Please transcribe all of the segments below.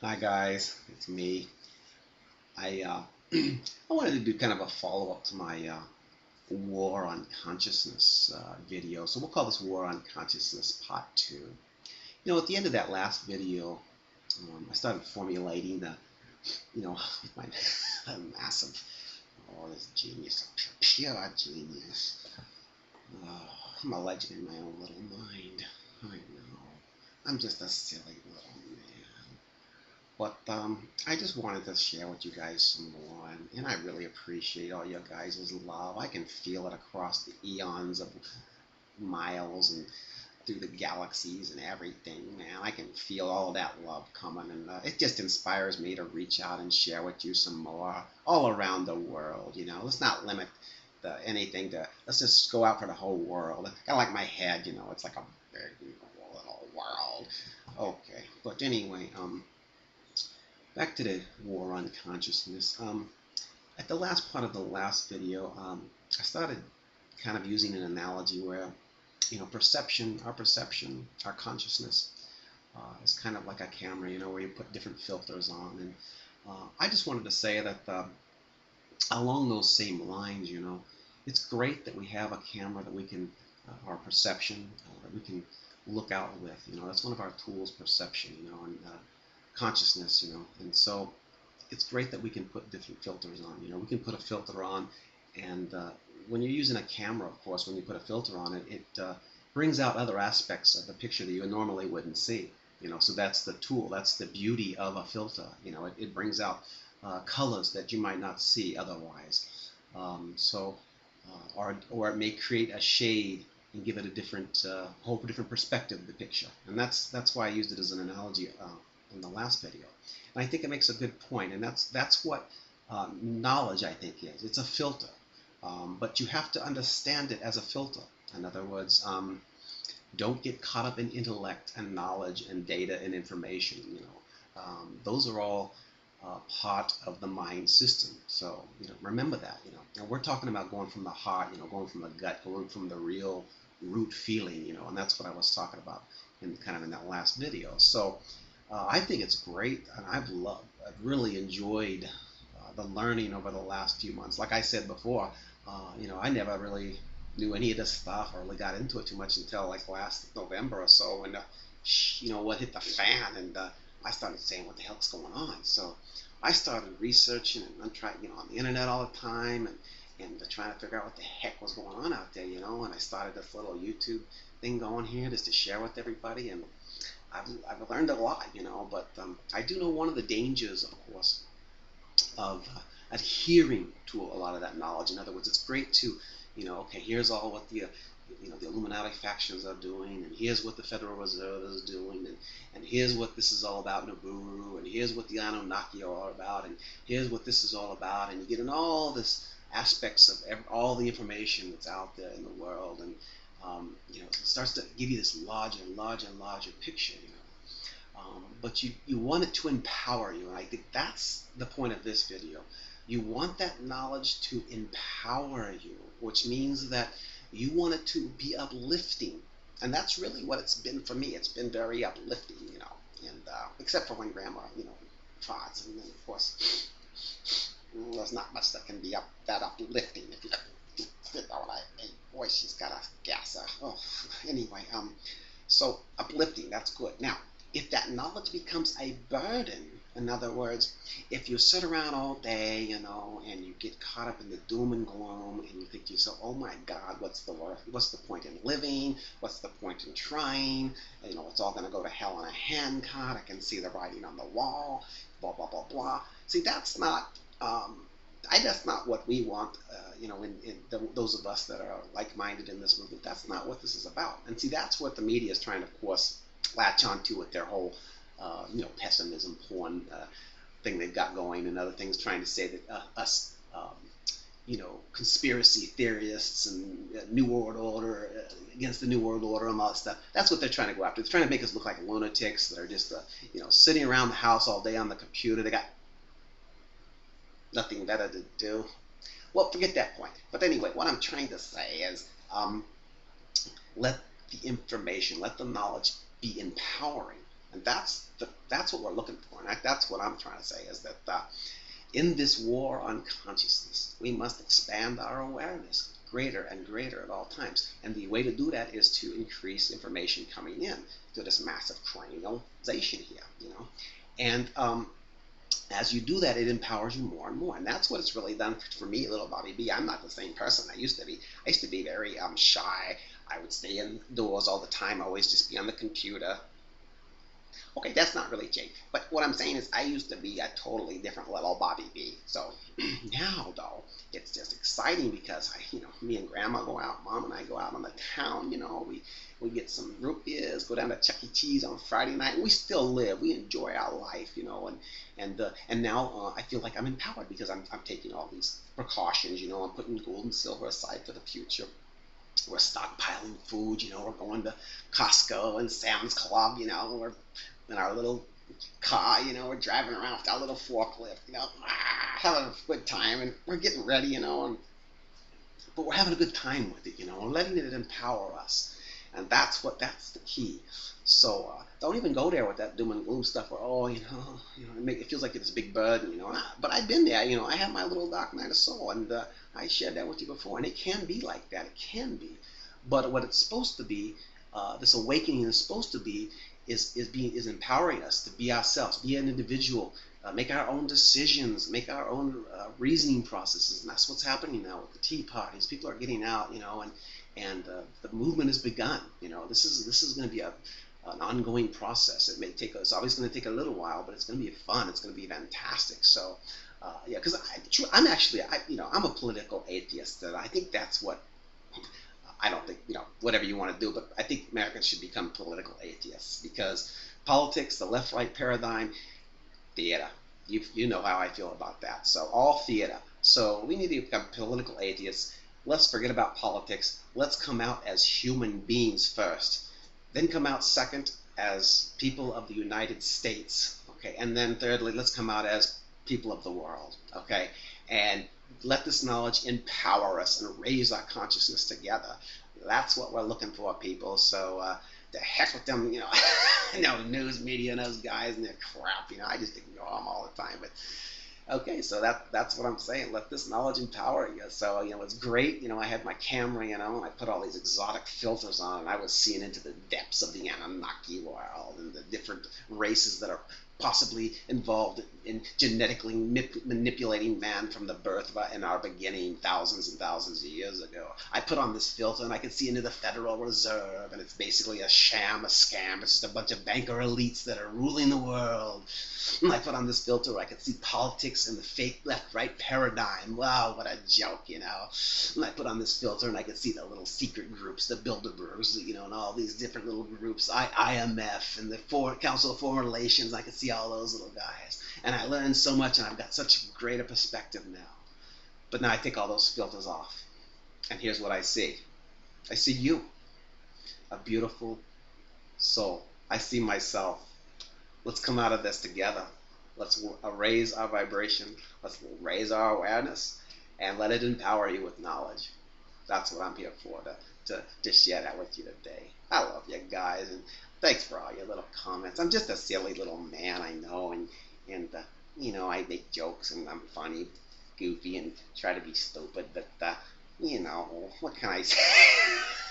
Hi guys, it's me. I I wanted to do kind of a follow-up to my War on Consciousness video. So we'll call this War on Consciousness Part 2. At the end of that last video, I started formulating with my massive, this genius, pure genius. Oh, I'm a legend in my own little mind. I know. I'm just a silly little man. But I just wanted to share with you guys some more, and I really appreciate all your guys' love. I can feel it across the eons of miles and through the galaxies and everything, man. I can feel all that love coming, and it just inspires me to reach out and share with you some more all around the world. Let's not limit anything to. Let's just go out for the whole world. Kind of like my head, it's like a big little world. Okay, but anyway, back to the war on consciousness. At the last part of the last video, I started kind of using an analogy where, perception, our consciousness, is kind of like a camera, where you put different filters on. And I just wanted to say that along those same lines, it's great that we have a camera that we can, our perception, that we can look out with. That's one of our tools, perception, and consciousness, and so it's great that we can put different filters on. We can put a filter on, and when you're using a camera, of course, when you put a filter on it, it brings out other aspects of the picture that you normally wouldn't see. So that's the tool. That's the beauty of a filter. It brings out colors that you might not see otherwise. Or it may create a shade and give it a whole different perspective of the picture. And that's why I used it as an analogy in the last video. And I think it makes a good point, and that's what knowledge, I think, is. It's a filter, but you have to understand it as a filter. In other words, don't get caught up in intellect and knowledge and data and information. Those are all part of the mind system. So remember that. And we're talking about going from the heart, going from the gut, going from the real root feeling. And that's what I was talking about in that last video. So I think it's great, and I've really enjoyed the learning over the last few months. Like I said before, I never really knew any of this stuff or really got into it too much until like last November or so when what hit the fan, and I started saying, what the hell's going on? So I started researching, and I'm trying, on the internet all the time, and trying to figure out what the heck was going on out there, and I started this little YouTube thing going here just to share with everybody, and I've learned a lot, but I do know one of the dangers, of course, of adhering to a lot of that knowledge. In other words, it's great to, okay, here's all what the Illuminati factions are doing, and here's what the Federal Reserve is doing, and here's what this is all about, Nibiru, and here's what the Anunnaki are all about, and here's what this is all about, and you get in all this aspects of all the information that's out there in the world, and it starts to give you this larger and larger and larger picture, but you want it to empower you, and I think that's the point of this video. You want that knowledge to empower you, which means that you want it to be uplifting, and that's really what it's been for me. It's been very uplifting, and except for when Grandma, farts, and then of course there's not much that can be that uplifting if you fit out. Boy, she's got a gasser. Oh, anyway, so uplifting, that's good. Now, if that knowledge becomes a burden, in other words, if you sit around all day, and you get caught up in the doom and gloom, and you think to yourself, oh my God, what's the point in living? What's the point in trying? It's all going to go to hell in a handcart. I can see the writing on the wall, blah, blah, blah, blah. See, that's not what we want, those of us that are like-minded in this movement. That's not what this is about. And see, that's what the media is trying to, of course, latch onto with their whole, pessimism porn thing they've got going, and other things, trying to say that us, conspiracy theorists and New World Order, against the New World Order and all that stuff. That's what they're trying to go after. They're trying to make us look like lunatics that are just, sitting around the house all day on the computer. They got nothing better to do. Well, forget that point. But anyway, what I'm trying to say is, let the information, let the knowledge be empowering. And that's what we're looking for. And that's what I'm trying to say is that in this war on consciousness, we must expand our awareness greater and greater at all times. And the way to do that is to increase information coming in to this massive cranialization here, you know. And as you do that, it empowers you more and more. And that's what it's really done for me, little Bobby B. I'm not the same person I used to be. I used to be very shy. I would stay indoors all the time, always just be on the computer. Okay, that's not really Jake. But what I'm saying is I used to be a totally different little Bobby B. So now, though, it's just exciting because me and Grandma go out, Mom and I go out on the town. We get some root beers, go down to Chuck E. Cheese on Friday night, and we still live. We enjoy our life, and now I feel like I'm empowered because I'm taking all these precautions. I'm putting gold and silver aside for the future. We're stockpiling food. We're going to Costco and Sam's Club. We're in our little car. We're driving around with our little forklift. Having a good time, and we're getting ready. But we're having a good time with it. We're letting it empower us, and that's the key. So don't even go there with that doom and gloom stuff. Where it feels like it's a big burden. But I've been there. I have my little dark night of soul, and I shared that with you before, and it can be like that. It can be, but what it's supposed to be, this awakening is supposed to be, is empowering us to be ourselves, be an individual, make our own decisions, make our own reasoning processes, and that's what's happening now with the tea parties. People are getting out, and the movement has begun. This is going to be an ongoing process. It's always going to take a little while, but it's going to be fun. It's going to be fantastic. So. Yeah, because I'm actually, I'm a political atheist, and I think that's what, I don't think, whatever you want to do, but I think Americans should become political atheists, because politics, the left-right paradigm, theater, you know how I feel about that, so all theater. So we need to become political atheists. Let's forget about politics. Let's come out as human beings first, then come out second as people of the United States, okay, and then thirdly, let's come out as people of the world, okay? And let this knowledge empower us and raise our consciousness together. That's what we're looking for, people. So the heck with them, news media and those guys and their crap, I just ignore them all the time. But okay, so that's what I'm saying. Let this knowledge empower you. So, it's great. I had my camera, and I put all these exotic filters on, and I was seeing into the depths of the Anunnaki world and the different races that are possibly involved in genetically manipulating man from the birth in our beginning thousands and thousands of years ago. I put on this filter and I could see into the Federal Reserve, and it's basically a sham, a scam. It's just a bunch of banker elites that are ruling the world. And I put on this filter where I could see politics and the fake left-right paradigm. Wow, what a joke, And I put on this filter and I could see the little secret groups, the Bilderbergs, and all these different little groups, IMF and the Council of Foreign Relations. I could see all those little guys. And I learned so much, and I've got such a greater perspective now. But now I take all those filters off. And here's what I see. I see you, a beautiful soul. I see myself. Let's come out of this together. Let's raise our vibration. Let's raise our awareness, and let it empower you with knowledge. That's what I'm here for, to share that with you today. I love you guys, and thanks for all your little comments. I'm just a silly little man, I know, and I make jokes, and I'm funny, goofy, and try to be stupid, but what can I say?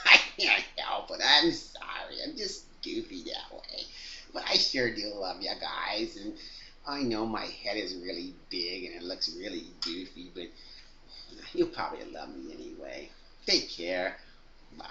I can't help it. I'm sorry. I'm just goofy that way. But I sure do love you guys, and I know my head is really big and it looks really goofy, but you'll probably love me anyway. Take care. Bye.